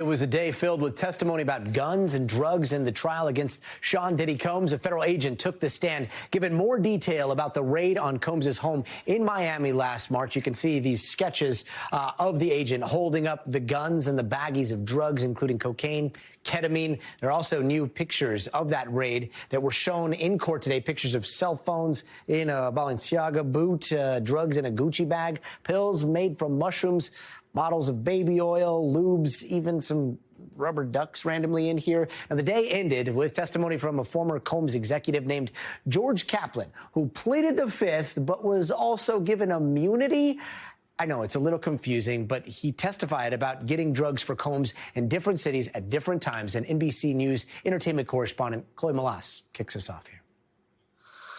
It was a day filled with testimony about guns and drugs in the trial against Sean Diddy Combs. A federal agent took the stand, giving more detail about the raid on Combs' home in Miami last March. You can see these sketches of the agent holding up the guns and the baggies of drugs, including cocaine, ketamine. There are also new pictures of that raid that were shown in court today. Pictures of cell phones in a Balenciaga boot, drugs in a Gucci bag, pills made from mushrooms, bottles of baby oil, lubes, even some rubber ducks randomly in here. Now, the day ended with testimony from a former Combs executive named George Kaplan, who pleaded the fifth, but was also given immunity. I know it's a little confusing, but he testified about getting drugs for Combs in different cities at different times. And NBC News entertainment correspondent Chloe Malas kicks us off here.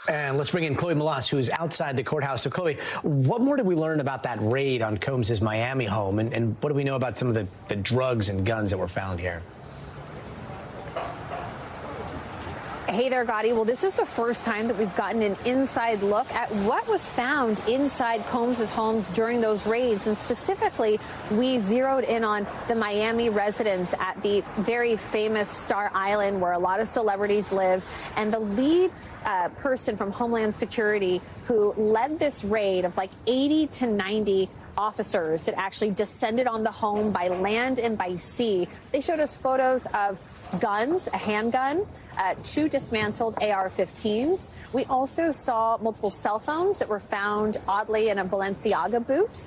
And let's bring in Chloe Malas, who is outside the courthouse. So, Chloe, what more did we learn about that raid on Combs' Miami home? And what do we know about some of the drugs and guns that were found here? Hey there, Gadi. Well, this is the first time that we've gotten an inside look at what was found inside Combs' homes during those raids. And specifically, we zeroed in on the Miami residence at the very famous Star Island, where a lot of celebrities live. And the lead person from Homeland Security who led this raid of like 80 to 90 officers that actually descended on the home by land and by sea. They showed us photos of guns, a handgun, 2 dismantled AR-15s. We also saw multiple cell phones that were found, oddly, in a Balenciaga boot.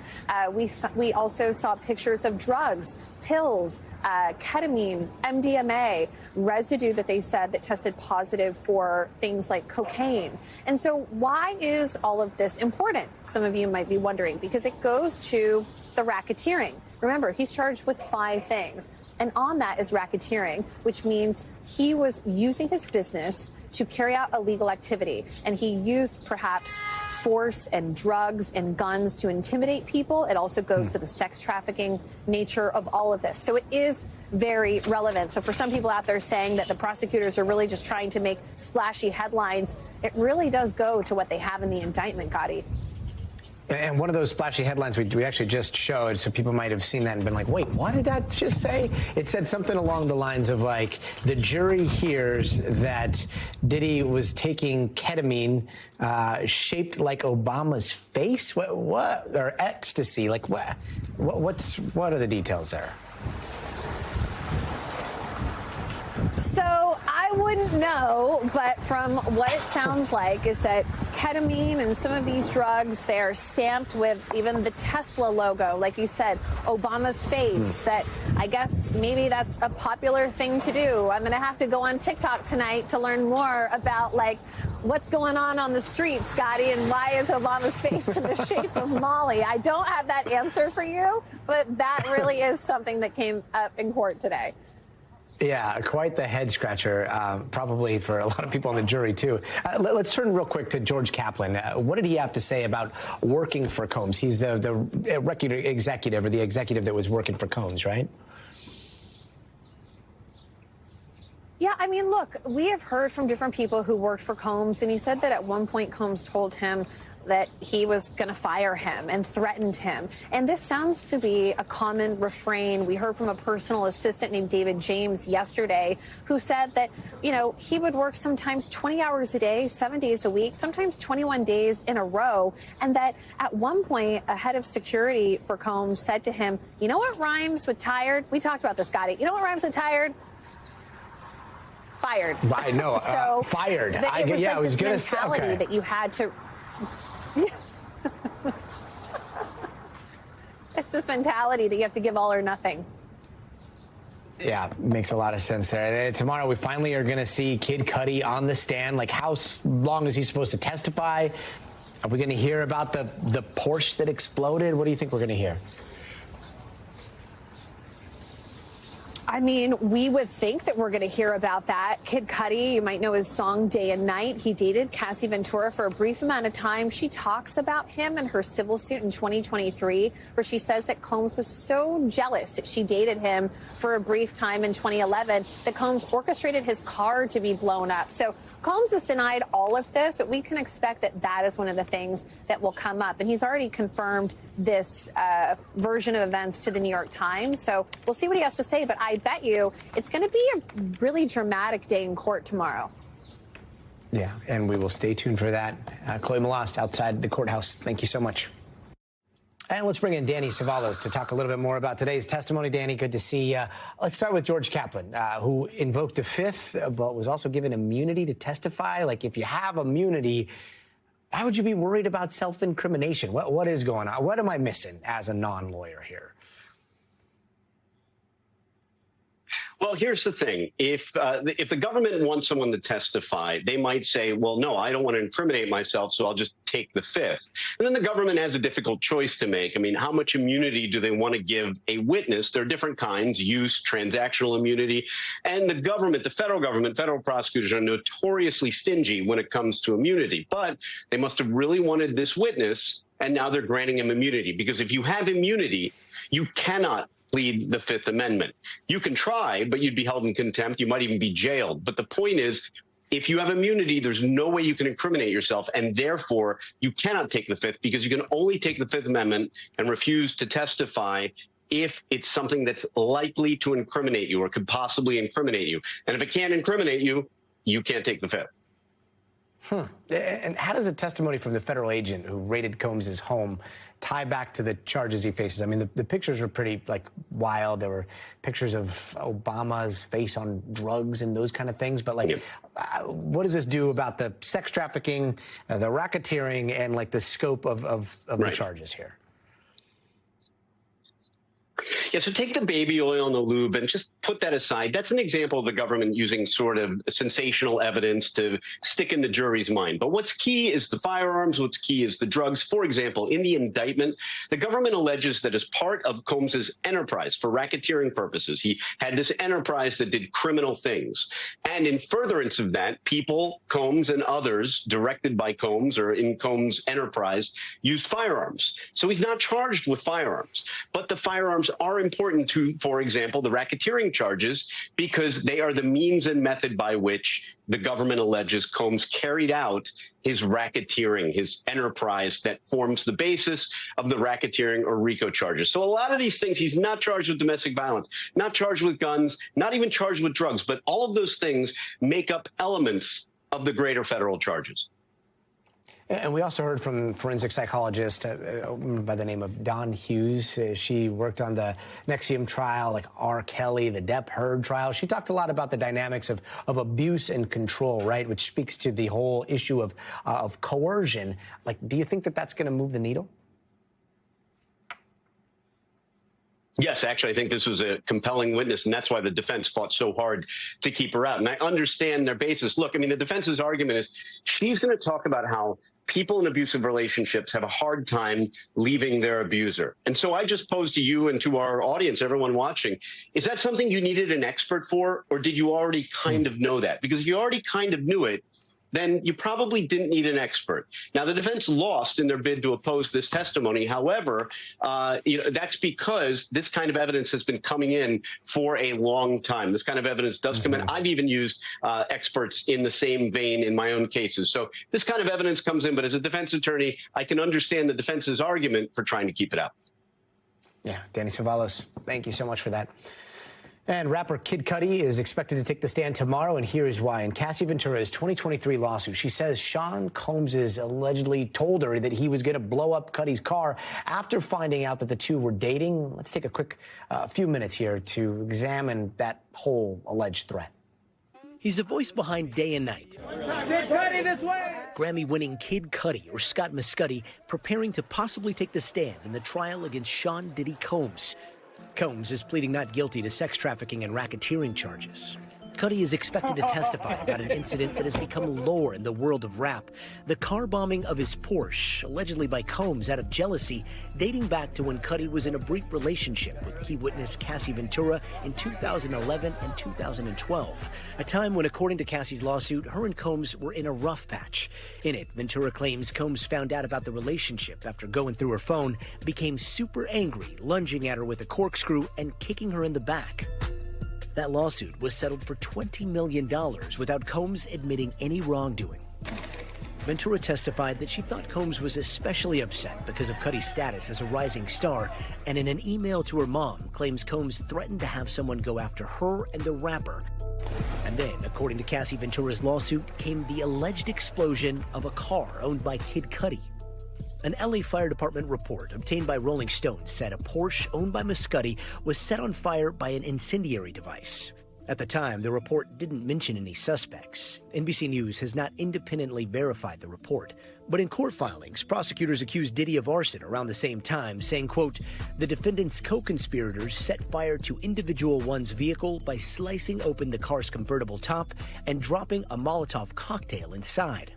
We also saw pictures of drugs, pills, ketamine, MDMA, residue that they said that tested positive for things like cocaine. And so why is all of this important? Some of you might be wondering, because it goes to the racketeering. Remember, he's charged with 5 things. And on that is racketeering, which means he was using his business to carry out illegal activity. And he used perhaps force and drugs and guns to intimidate people. It also goes to the sex trafficking nature of all of this. So it is very relevant. So for some people out there saying that the prosecutors are really just trying to make splashy headlines, it really does go to what they have in the indictment, Gadi. And one of those splashy headlines we actually just showed, so people might have seen that and been like, wait, what did that just say? It said something along the lines of, like, the jury hears that Diddy was taking ketamine shaped like Obama's face? What? Or ecstasy? Like, what are the details there? So I wouldn't know, but from what it sounds like is that ketamine and some of these drugs, they're stamped with even the Tesla logo, like you said, Obama's face. That I guess maybe that's a popular thing to do. I'm going to have to go on TikTok tonight to learn more about, like, what's going on the streets, Scotty, and why is Obama's face in the shape of Molly? I don't have that answer for you, but that really is something that came up in court today. Yeah, quite the head scratcher, probably for a lot of people on the jury, too. Let's turn real quick to George Kaplan. What did he have to say about working for Combs? He's the executive, or the executive that was working for Combs, right? Yeah, I mean, look, we have heard from different people who worked for Combs, and he said that at one point Combs told him that he was going to fire him and threatened him. And this sounds to be a common refrain. We heard from a personal assistant named David James yesterday who said that, you know, he would work sometimes 20 hours a day, 7 days a week, sometimes 21 days in a row. And that at one point, a head of security for Combs said to him, you know what rhymes with tired? We talked about this, Scotty. You know what rhymes with tired? Fired. I know. So fired. Yeah, I was going to say, okay, that you had to. It's this mentality that you have to give all or nothing. Yeah, makes a lot of sense there. Tomorrow we finally are going to see Kid Cudi on the stand. Like, how long is he supposed to testify? Are we going to hear about the Porsche that exploded? What do you think we're going to hear? I mean, we would think that we're going to hear about that. Kid Cudi, you might know his song Day and Night. He dated Cassie Ventura for a brief amount of time. She talks about him in her civil suit in 2023, where she says that Combs was so jealous that she dated him for a brief time in 2011 that Combs orchestrated his car to be blown up. So Combs has denied all of this, but we can expect that that is one of the things that will come up. And he's already confirmed this version of events to the New York Times. So we'll see what he has to say. But I bet you it's going to be a really dramatic day in court tomorrow. Yeah, and we will stay tuned for that. Chloe Malast outside the courthouse. Thank you so much. And let's bring in Danny Savalos to talk a little bit more about today's testimony. Danny, good to see you. Let's start with George Kaplan, who invoked the Fifth, but was also given immunity to testify. Like, if you have immunity, why would you be worried about self-incrimination? What is going on? What am I missing as a non-lawyer here? Well, here's the thing. If the government wants someone to testify, they might say, well, no, I don't want to incriminate myself, so I'll just take the Fifth. And then the government has a difficult choice to make. I mean, how much immunity do they want to give a witness? There are different kinds: use, transactional immunity. And the government, the federal government, federal prosecutors are notoriously stingy when it comes to immunity. But they must have really wanted this witness, and now they're granting him immunity. Because if you have immunity, you cannot plead the Fifth Amendment. You can try, but you'd be held in contempt. You might even be jailed. But the point is, if you have immunity, there's no way you can incriminate yourself, and therefore you cannot take the Fifth, because you can only take the Fifth Amendment and refuse to testify if it's something that's likely to incriminate you or could possibly incriminate you. And if it can't incriminate you, you can't take the Fifth. And how does a testimony from the federal agent who raided Combs's home tie back to the charges he faces? I mean, the pictures were pretty, wild. There were pictures of Obama's face on drugs and those kind of things. But, what does this do about the sex trafficking, the racketeering, and, the scope of the charges here? Yeah, so take the baby oil and the lube and just put that aside. That's an example of the government using sort of sensational evidence to stick in the jury's mind. But what's key is the firearms. What's key is the drugs. For example, in the indictment, the government alleges that as part of Combs's enterprise for racketeering purposes, he had this enterprise that did criminal things. And in furtherance of that, people, Combs and others directed by Combs or in Combs' enterprise, used firearms. So he's not charged with firearms. But the firearms are important to, for example, the racketeering charges, because they are the means and method by which the government alleges Combs carried out his racketeering, his enterprise that forms the basis of the racketeering or RICO charges. So a lot of these things, he's not charged with domestic violence, not charged with guns, not even charged with drugs, but all of those things make up elements of the greater federal charges. And we also heard from forensic psychologist by the name of Dawn Hughes. She worked on the NXIVM trial, like R. Kelly, the Depp Heard trial. She talked a lot about the dynamics of abuse and control, right, which speaks to the whole issue of coercion. Do you think that that's going to move the needle? Yes, actually, I think this was a compelling witness, and that's why the defense fought so hard to keep her out. And I understand their basis. Look, I mean, the defense's argument is she's going to talk about how people in abusive relationships have a hard time leaving their abuser. And so I just pose to you and to our audience, everyone watching, is that something you needed an expert for, or did you already kind of know that? Because if you already kind of knew it, then you probably didn't need an expert. Now, the defense lost in their bid to oppose this testimony. However, that's because this kind of evidence has been coming in for a long time. This kind of evidence does come in. I've even used experts in the same vein in my own cases. So this kind of evidence comes in. But as a defense attorney, I can understand the defense's argument for trying to keep it out. Yeah, Danny Savalos, thank you so much for that. And rapper Kid Cudi is expected to take the stand tomorrow, and here is why. In Cassie Ventura's 2023 lawsuit, she says Sean Combs allegedly told her that he was going to blow up Cudi's car after finding out that the two were dating. Let's take a quick few minutes here to examine that whole alleged threat. He's a voice behind Day and Night. Grammy-winning Kid Cudi, or Scott Mescudi, preparing to possibly take the stand in the trial against Sean Diddy Combs. Combs is pleading not guilty to sex trafficking and racketeering charges. Cudi is expected to testify about an incident that has become lore in the world of rap. The car bombing of his Porsche, allegedly by Combs out of jealousy, dating back to when Cudi was in a brief relationship with key witness Cassie Ventura in 2011 and 2012, a time when, according to Cassie's lawsuit, her and Combs were in a rough patch. In it, Ventura claims Combs found out about the relationship after going through her phone, became super angry, lunging at her with a corkscrew and kicking her in the back. That lawsuit was settled for $20 million without Combs admitting any wrongdoing. Ventura testified that she thought Combs was especially upset because of Cudi's status as a rising star, and in an email to her mom, claims Combs threatened to have someone go after her and the rapper. And then, according to Cassie Ventura's lawsuit, came the alleged explosion of a car owned by Kid Cudi. An LA Fire Department report obtained by Rolling Stone said a Porsche owned by Cudi was set on fire by an incendiary device. At the time, the report didn't mention any suspects. NBC News has not independently verified the report. But in court filings, prosecutors accused Diddy of arson around the same time, saying, quote, the defendant's co-conspirators set fire to individual one's vehicle by slicing open the car's convertible top and dropping a Molotov cocktail inside.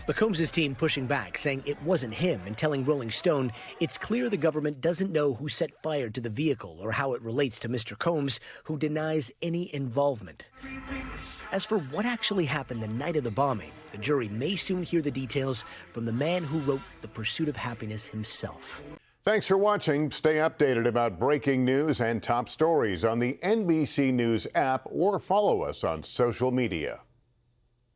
But Combs' team pushing back, saying it wasn't him, and telling Rolling Stone it's clear the government doesn't know who set fire to the vehicle or how it relates to Mr. Combs, who denies any involvement. As for what actually happened the night of the bombing, the jury may soon hear the details from the man who wrote The Pursuit of Happiness himself. Thanks for watching. Stay updated about breaking news and top stories on the NBC News app or follow us on social media.